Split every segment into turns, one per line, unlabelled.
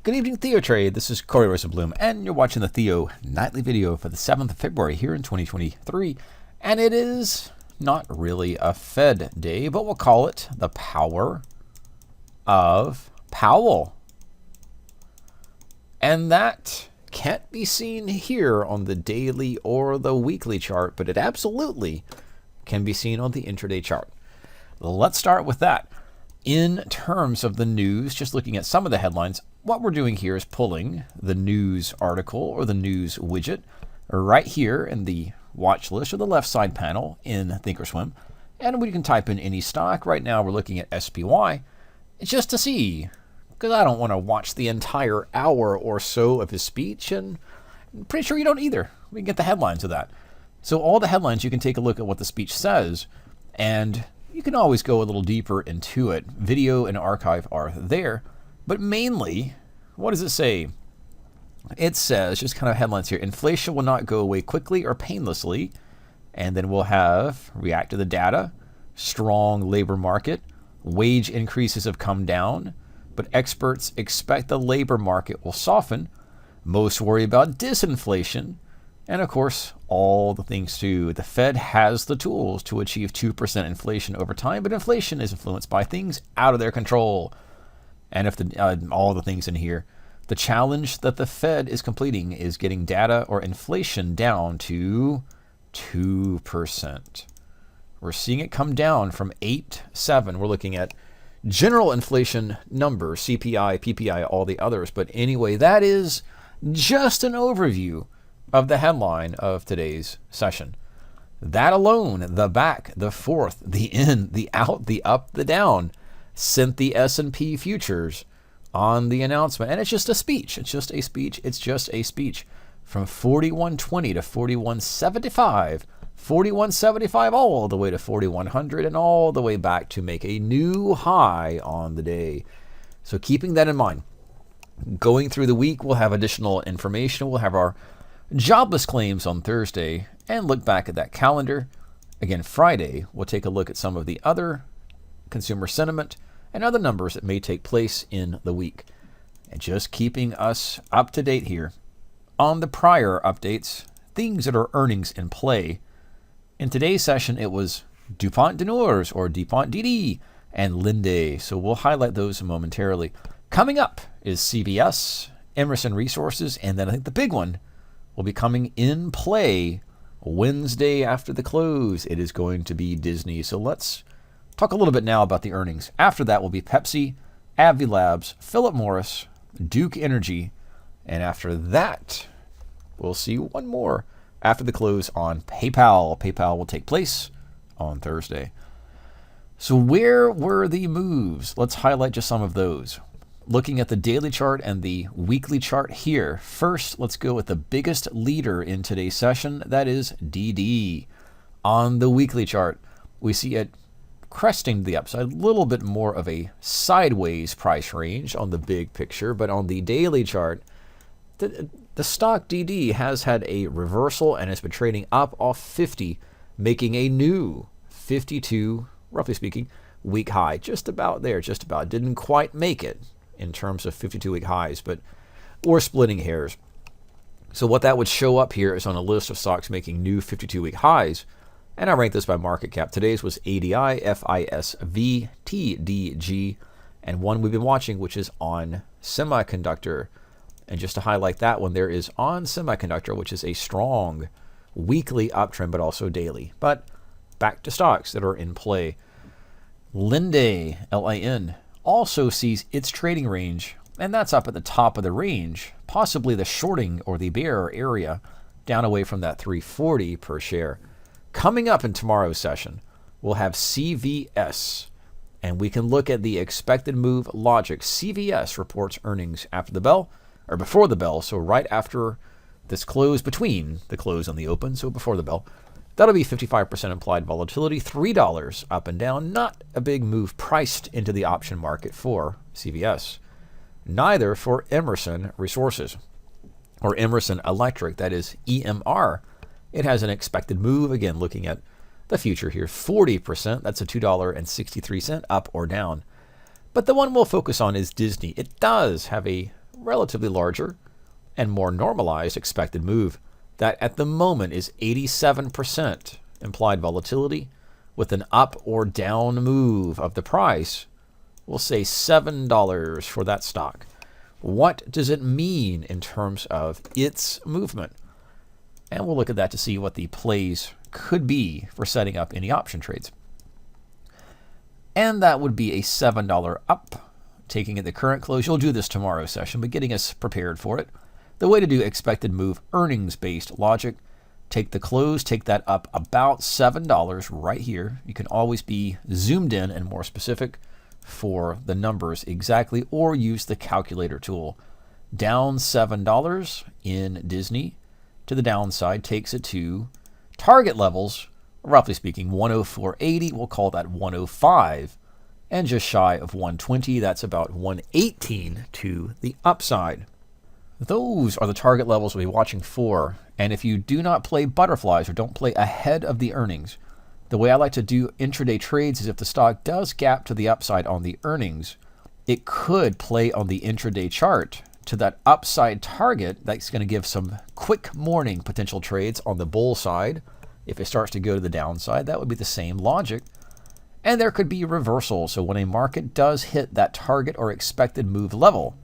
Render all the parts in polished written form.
Good evening, TheoTrade. This is Corey Rosenblum, and you're watching the Theo Nightly Video for the 7th of February here in 2023. And it is not really a Fed day, but we'll call it the Power of Powell. And that can't be seen here on the daily or the weekly chart, but it absolutely can be seen on the intraday chart. Let's start with that. In terms of the news, just looking at some of the headlines, what we're doing here is pulling the news article or the news widget right here in the watch list or the left side panel in Thinkorswim. And we can type in any stock. Right now we're looking at SPY. It's just to see, because I don't want to watch the entire hour or so of his speech, and I'm pretty sure you don't either. We can get the headlines of that. So all the headlines, you can take a look at what the speech says, and you can always go a little deeper into it. Video and archive are there. But mainly, what does it say? It says, just kind of headlines here, inflation will not go away quickly or painlessly. And then we'll have react to the data, strong labor market, wage increases have come down, but experts expect the labor market will soften. Most worry about disinflation. And of course, all the things too. The Fed has the tools to achieve 2% inflation over time, but inflation is influenced by things out of their control. And if all the things in here, the challenge that the Fed is completing is getting data or inflation down to 2%. We're seeing it come down from 8.7. We're looking at general inflation numbers, CPI, PPI, all the others. But anyway, that is just an overview of the headline of today's session. That alone, the back, the forth, the in, the out, the up, the down, sent the S&P futures on the announcement. And it's just a speech. It's just a speech. It's just a speech. From 4120 to 4175, 4175 all the way to 4100 and all the way back to make a new high on the day. So keeping that in mind, going through the week, we'll have additional information. We'll have our jobless claims on Thursday and look back at that calendar. Again, Friday, we'll take a look at some of the other consumer sentiment and other numbers that may take place in the week. And just keeping us up to date here on the prior updates, things that are earnings in play. In today's session, it was DuPont de Nemours or DuPont DD and Linde. So we'll highlight those momentarily. Coming up is CVS, Emerson Resources, and then I think the big one will be coming in play Wednesday after the close. It is going to be Disney. So let's talk a little bit now about the earnings. After that will be Pepsi, AbbVie Labs, Philip Morris, Duke Energy, and after that, we'll see one more after the close on PayPal. PayPal will take place on Thursday. So where were the moves? Let's highlight just some of those. Looking at the daily chart and the weekly chart here. First, let's go with the biggest leader in today's session. That is DD. On the weekly chart, we see it cresting the upside, a little bit more of a sideways price range on the big picture, but on the daily chart, the stock DD has had a reversal and has been trading up off 50, making a new 52, roughly speaking, week high. Just about there, just about. Didn't quite make it in terms of 52-week highs, but we're splitting hairs. So what that would show up here is on a list of stocks making new 52-week highs, and I rank this by market cap. Today's was ADI, FISV, TDG, and one we've been watching, which is On Semiconductor. And just to highlight that one, there is On Semiconductor, which is a strong weekly uptrend, but also daily. But back to stocks that are in play. Linde, LIN, also sees its trading range, and that's up at the top of the range, possibly the shorting or the bear area, down away from that 340 per share. Coming up in tomorrow's session, we'll have CVS, and we can look at the expected move logic. CVS reports earnings after the bell, or before the bell, so right after this close, between the close and the open, so before the bell. That'll be 55% implied volatility, $3 up and down. Not a big move priced into the option market for CVS. Neither for Emerson Resources or Emerson Electric, that is EMR. It has an expected move, again, looking at the future here, 40%. That's a $2.63 up or down. But the one we'll focus on is Disney. It does have a relatively larger and more normalized expected move. That at the moment is 87% implied volatility with an up or down move of the price. We'll say $7 for that stock. What does it mean in terms of its movement? And we'll look at that to see what the plays could be for setting up any option trades. And that would be a $7 up, taking it the current close. You'll do this tomorrow's session, but getting us prepared for it. The way to do expected move earnings-based logic, take the close, take that up about $7 right here. You can always be zoomed in and more specific for the numbers exactly, or use the calculator tool. Down $7 in Disney to the downside takes it to target levels, roughly speaking, 104.80. We'll call that 105. And just shy of 120, that's about 118 to the upside. Those are the target levels we'll be watching for. And if you do not play butterflies or don't play ahead of the earnings, the way I like to do intraday trades is if the stock does gap to the upside on the earnings, it could play on the intraday chart to that upside target. That's going to give some quick morning potential trades on the bull side. If it starts to go to the downside, that would be the same logic. And there could be reversal. So when a market does hit that target or expected move level,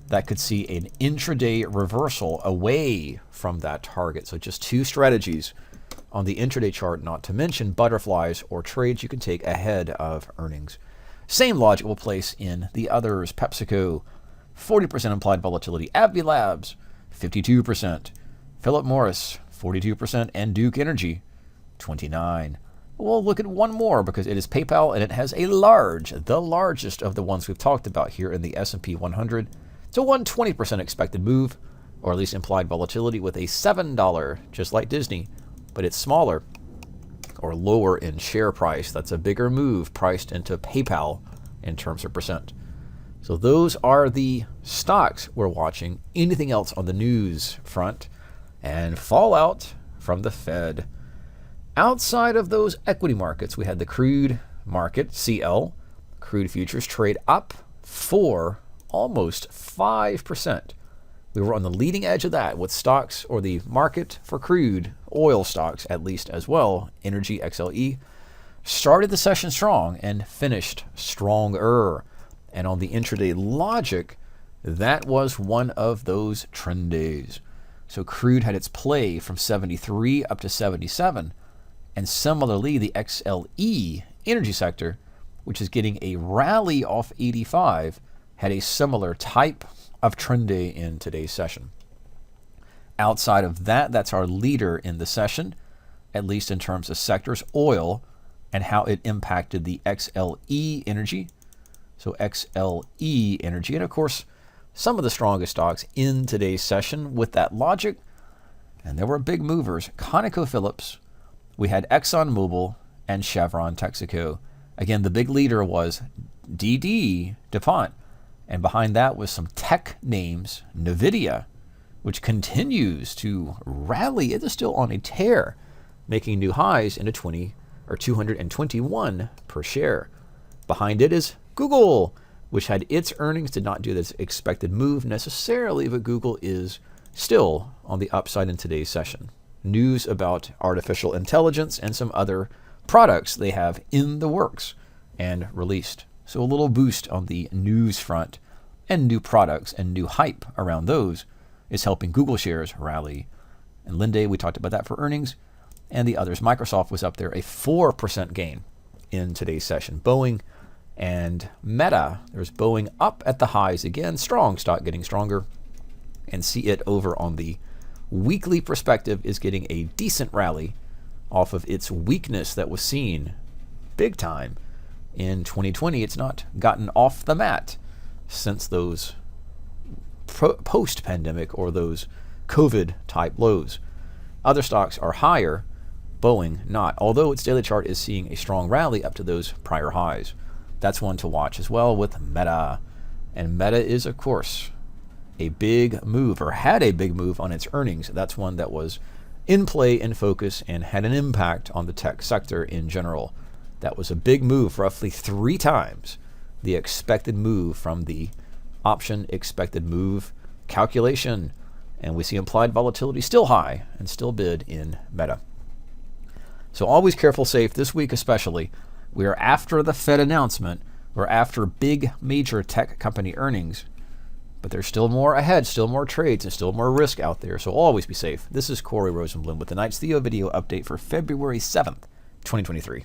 that could see an intraday reversal away from that target. So just two strategies on the intraday chart, not to mention butterflies or trades you can take ahead of earnings. Same logic will place in the others. PepsiCo, 40% implied volatility. AbbVie Labs, 52%. Philip Morris, 42%. And Duke Energy, 29%. We'll look at one more because it is PayPal and it has a the largest of the ones we've talked about here in the S&P 100. It's a 120% expected move, or at least implied volatility, with a $7, just like Disney, but it's smaller or lower in share price. That's a bigger move priced into PayPal in terms of percent. So those are the stocks we're watching. Anything else on the news front? And fallout from the Fed. Outside of those equity markets, we had the crude market, CL, crude futures trade up for almost 5%. We were on the leading edge of that with stocks, or the market for crude oil stocks at least as well. Energy, XLE, started the session strong and finished stronger. And on the intraday logic, that was one of those trend days. So crude had its play from 73 up to 77. And similarly, the XLE energy sector, which is getting a rally off 85, had a similar type of trend day in today's session. Outside of that, that's our leader in the session, at least in terms of sectors, oil, and how it impacted the XLE energy. So XLE energy, and of course, some of the strongest stocks in today's session with that logic. And there were big movers. ConocoPhillips, we had ExxonMobil, and Chevron Texaco. Again, the big leader was DuPont. And behind that was some tech names, NVIDIA, which continues to rally. It is still on a tear, making new highs into 221 per share. Behind it is Google, which had its earnings, did not do this expected move necessarily, but Google is still on the upside in today's session. News about artificial intelligence and some other products they have in the works and released. So a little boost on the news front, and new products and new hype around those is helping Google shares rally. And Linde, we talked about that for earnings, and the others. Microsoft was up there, a 4% gain in today's session. Boeing and Meta, there's Boeing up at the highs again, strong stock getting stronger, and see it over on the weekly perspective is getting a decent rally off of its weakness that was seen big time in 2020. It's not gotten off the mat since those post-pandemic or those COVID-type lows. Other stocks are higher, Boeing not, although its daily chart is seeing a strong rally up to those prior highs. That's one to watch as well with Meta. And Meta is, of course, a big move, or had a big move on its earnings. That's one that was in play, in focus, and had an impact on the tech sector in general. That was a big move, roughly 3 times the expected move from the option expected move calculation. And we see implied volatility still high and still bid in Meta. So always careful, safe. This week especially, we are after the Fed announcement. We're after big major tech company earnings. But there's still more ahead, still more trades, and still more risk out there. So always be safe. This is Corey Rosenblum with tonight's Theo video update for February 7th, 2023.